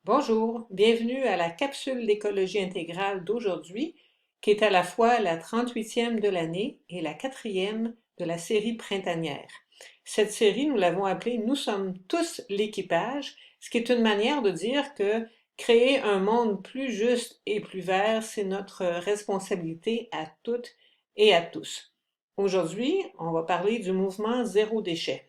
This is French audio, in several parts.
Bonjour, bienvenue à la capsule d'écologie intégrale d'aujourd'hui, qui est à la fois la 38e de l'année et la 4e de la série printanière. Cette série, nous l'avons appelée « Nous sommes tous l'équipage », ce qui est une manière de dire que créer un monde plus juste et plus vert, c'est notre responsabilité à toutes et à tous. Aujourd'hui, on va parler du mouvement zéro déchet.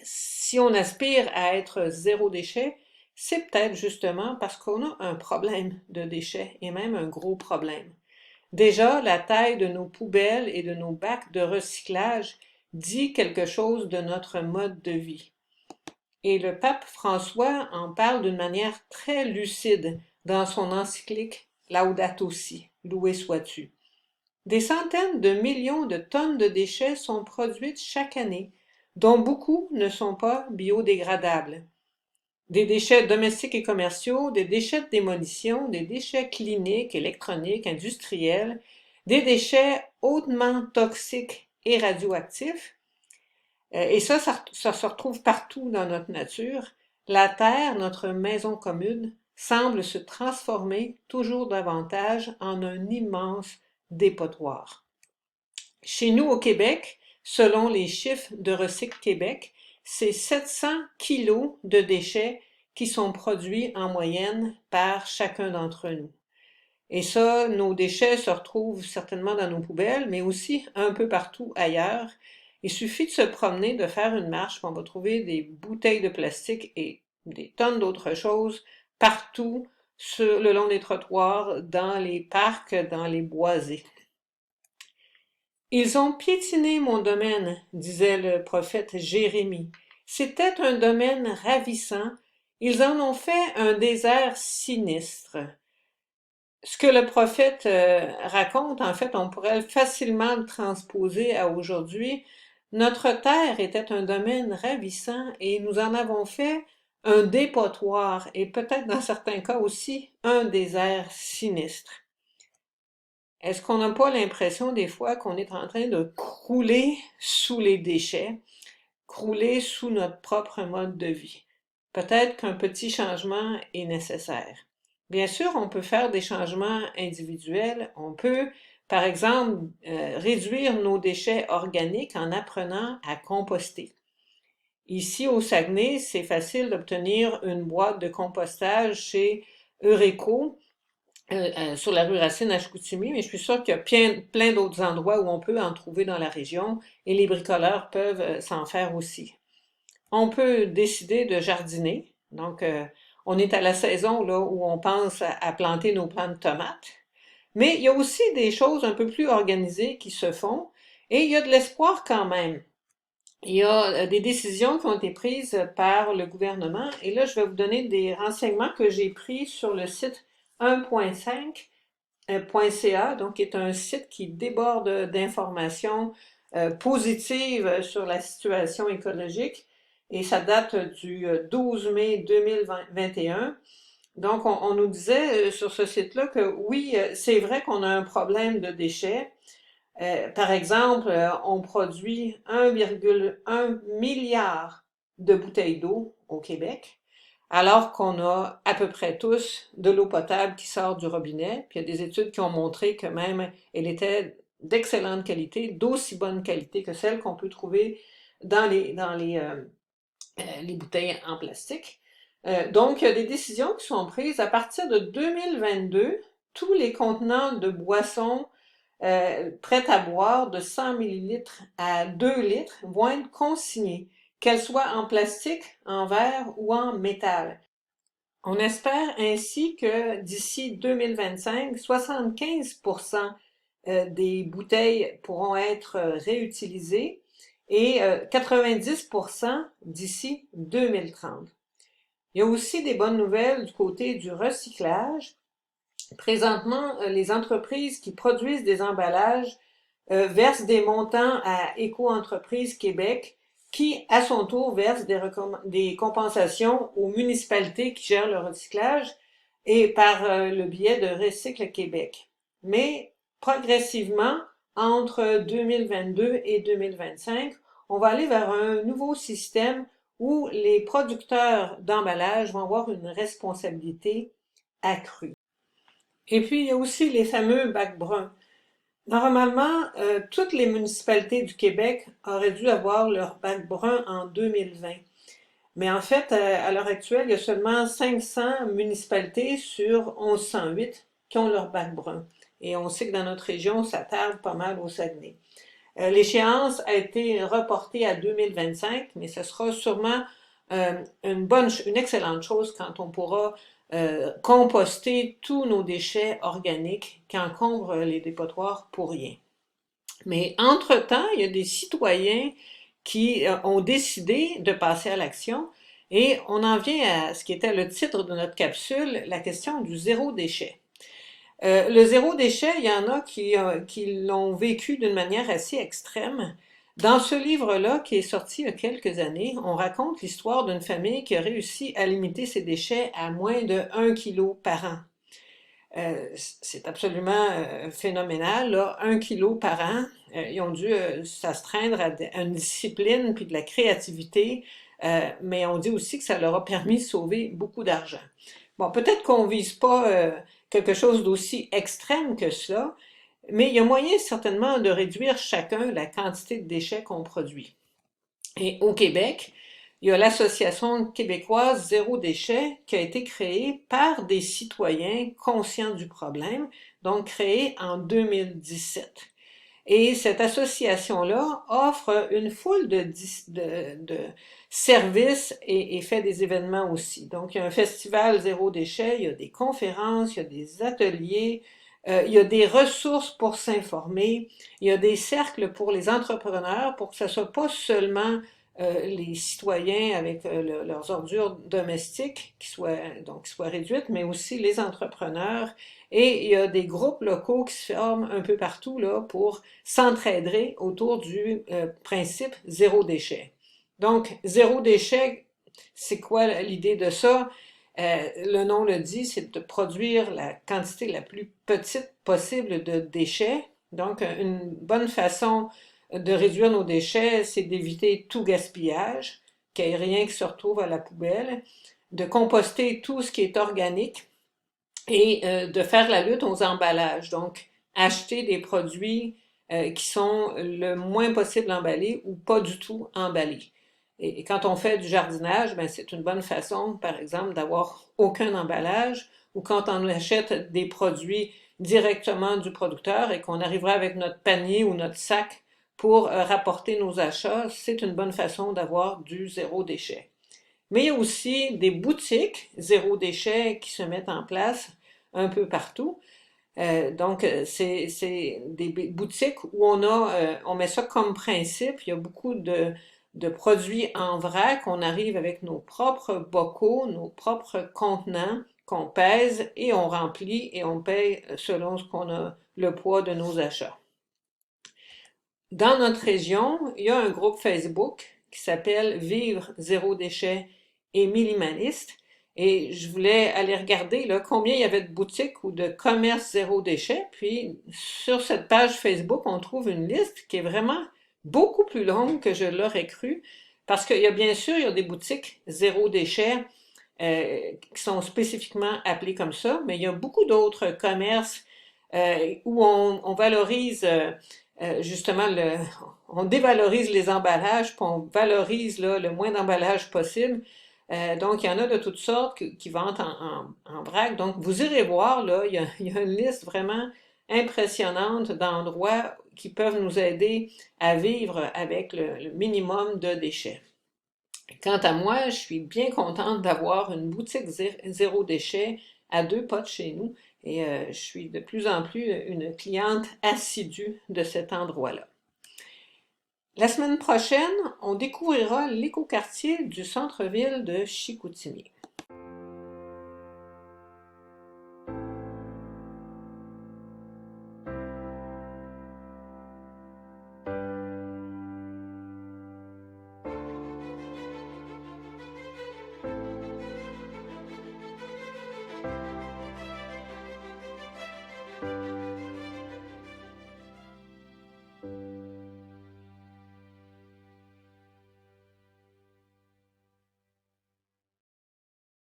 Si on aspire à être zéro déchet, c'est peut-être justement parce qu'on a un problème de déchets et même un gros problème. Déjà, la taille de nos poubelles et de nos bacs de recyclage dit quelque chose de notre mode de vie. Et le pape François en parle d'une manière très lucide dans son encyclique Laudato Si, loué sois-tu. Des centaines de millions de tonnes de déchets sont produites chaque année, dont beaucoup ne sont pas biodégradables. Des déchets domestiques et commerciaux, des déchets de démolition, des déchets cliniques, électroniques, industriels, des déchets hautement toxiques et radioactifs. Et ça se retrouve partout dans notre nature. La Terre, notre maison commune, semble se transformer toujours davantage en un immense dépotoir. Chez nous au Québec, selon les chiffres de Recycle Québec, c'est 700 kilos de déchets qui sont produits en moyenne par chacun d'entre nous. Et ça, nos déchets se retrouvent certainement dans nos poubelles, mais aussi un peu partout ailleurs. Il suffit de se promener, de faire une marche, puis on va trouver des bouteilles de plastique et des tonnes d'autres choses partout le long des trottoirs, dans les parcs, dans les boisés. Ils ont piétiné mon domaine, disait le prophète Jérémie. C'était un domaine ravissant. Ils en ont fait un désert sinistre. Ce que le prophète raconte, en fait, on pourrait facilement le transposer à aujourd'hui. Notre terre était un domaine ravissant et nous en avons fait un dépotoir et peut-être dans certains cas aussi un désert sinistre. Est-ce qu'on n'a pas l'impression des fois qu'on est en train de crouler sous les déchets, crouler sous notre propre mode de vie? Peut-être qu'un petit changement est nécessaire. Bien sûr, on peut faire des changements individuels. On peut, par exemple, réduire nos déchets organiques en apprenant à composter. Ici, au Saguenay, c'est facile d'obtenir une boîte de compostage chez Eureco, sur la rue Racine à Chicoutimi, mais je suis sûre qu'il y a plein d'autres endroits où on peut en trouver dans la région et les bricoleurs peuvent s'en faire aussi. On peut décider de jardiner, donc on est à la saison là où on pense à planter nos plants de tomates, mais il y a aussi des choses un peu plus organisées qui se font et il y a de l'espoir quand même. Il y a des décisions qui ont été prises par le gouvernement et là je vais vous donner des renseignements que j'ai pris sur le site 1.5.ca, donc qui est un site qui déborde d'informations positives sur la situation écologique et ça date du 12 mai 2021. Donc on nous disait sur ce site-là que oui, c'est vrai qu'on a un problème de déchets. Par exemple, on produit 1,1 milliard de bouteilles d'eau au Québec, alors qu'on a à peu près tous de l'eau potable qui sort du robinet. Puis il y a des études qui ont montré que même elle était d'excellente qualité, d'aussi bonne qualité que celle qu'on peut trouver dans les bouteilles en plastique. Donc, il y a des décisions qui sont prises à partir de 2022. Tous les contenants de boissons prêtes à boire de 100 millilitres à 2 litres vont être consignés, qu'elles soient en plastique, en verre ou en métal. On espère ainsi que d'ici 2025, 75% des bouteilles pourront être réutilisées et 90% d'ici 2030. Il y a aussi des bonnes nouvelles du côté du recyclage. Présentement, les entreprises qui produisent des emballages versent des montants à Éco-entreprise Québec qui, à son tour, verse des compensations aux municipalités qui gèrent le recyclage et par le biais de Recycle Québec. Mais progressivement, entre 2022 et 2025, on va aller vers un nouveau système où les producteurs d'emballage vont avoir une responsabilité accrue. Et puis, il y a aussi les fameux bacs bruns. Normalement, toutes les municipalités du Québec auraient dû avoir leur bac brun en 2020. Mais en fait, à l'heure actuelle, il y a seulement 500 municipalités sur 1108 qui ont leur bac brun. Et on sait que dans notre région, ça tarde pas mal au Saguenay. L'échéance a été reportée à 2025, mais ce sera sûrement une excellente chose quand on pourra composter tous nos déchets organiques qui encombrent les dépotoirs pour rien. Mais entre-temps, il y a des citoyens qui ont décidé de passer à l'action et on en vient à ce qui était le titre de notre capsule, la question du zéro déchet. Le zéro déchet, il y en a qui l'ont vécu d'une manière assez extrême. Dans ce livre-là, qui est sorti il y a quelques années, on raconte l'histoire d'une famille qui a réussi à limiter ses déchets à moins de 1 kg par an. C'est absolument phénoménal, là, 1 kg par an. Ils ont dû s'astreindre à une discipline puis de la créativité, mais on dit aussi que ça leur a permis de sauver beaucoup d'argent. Bon, peut-être qu'on vise pas quelque chose d'aussi extrême que cela, mais il y a moyen certainement de réduire chacun la quantité de déchets qu'on produit. Et au Québec, il y a l'Association québécoise Zéro Déchet qui a été créée par des citoyens conscients du problème, donc créée en 2017. Et cette association-là offre une foule de services et fait des événements aussi. Donc, il y a un festival Zéro Déchet, il y a des conférences, il y a des ateliers, il y a des ressources pour s'informer, il y a des cercles pour les entrepreneurs pour que ce ne soit pas seulement les citoyens avec leurs ordures domestiques qui soient réduites, mais aussi les entrepreneurs. Et il y a des groupes locaux qui se forment un peu partout là, pour s'entraider autour du principe zéro déchet. Donc, zéro déchet, c'est quoi l'idée de ça? Le nom le dit, c'est de produire la quantité la plus petite possible de déchets. Donc, une bonne façon de réduire nos déchets, c'est d'éviter tout gaspillage, qu'il n'y ait rien qui se retrouve à la poubelle, de composter tout ce qui est organique et de faire la lutte aux emballages. Donc, acheter des produits qui sont le moins possible emballés ou pas du tout emballés. Et quand on fait du jardinage, ben c'est une bonne façon, par exemple, d'avoir aucun emballage, ou quand on achète des produits directement du producteur et qu'on arrivera avec notre panier ou notre sac pour rapporter nos achats, c'est une bonne façon d'avoir du zéro déchet. Mais il y a aussi des boutiques zéro déchet qui se mettent en place un peu partout. Donc, c'est des boutiques où on met ça comme principe. Il y a beaucoup de produits en vrac. On arrive avec nos propres bocaux, nos propres contenants qu'on pèse et on remplit et on paye selon ce qu'on a le poids de nos achats. Dans notre région, il y a un groupe Facebook qui s'appelle Vivre zéro déchet et minimaliste. Et je voulais aller regarder là, combien il y avait de boutiques ou de commerces zéro déchet. Puis sur cette page Facebook, on trouve une liste qui est vraiment beaucoup plus longue que je l'aurais cru. Parce qu'il y a bien sûr, il y a des boutiques zéro déchet qui sont spécifiquement appelées comme ça, mais il y a beaucoup d'autres commerces où on valorise justement on dévalorise les emballages, puis on valorise là, le moins d'emballage possible. Donc, il y en a de toutes sortes qui vendent en vrac. Donc, vous irez voir, là, il y a une liste vraiment impressionnante d'endroits qui peuvent nous aider à vivre avec le minimum de déchets. Quant à moi, je suis bien contente d'avoir une boutique zéro déchet à 2 pas de chez nous et je suis de plus en plus une cliente assidue de cet endroit-là. La semaine prochaine, on découvrira l'écoquartier du centre-ville de Chicoutimi.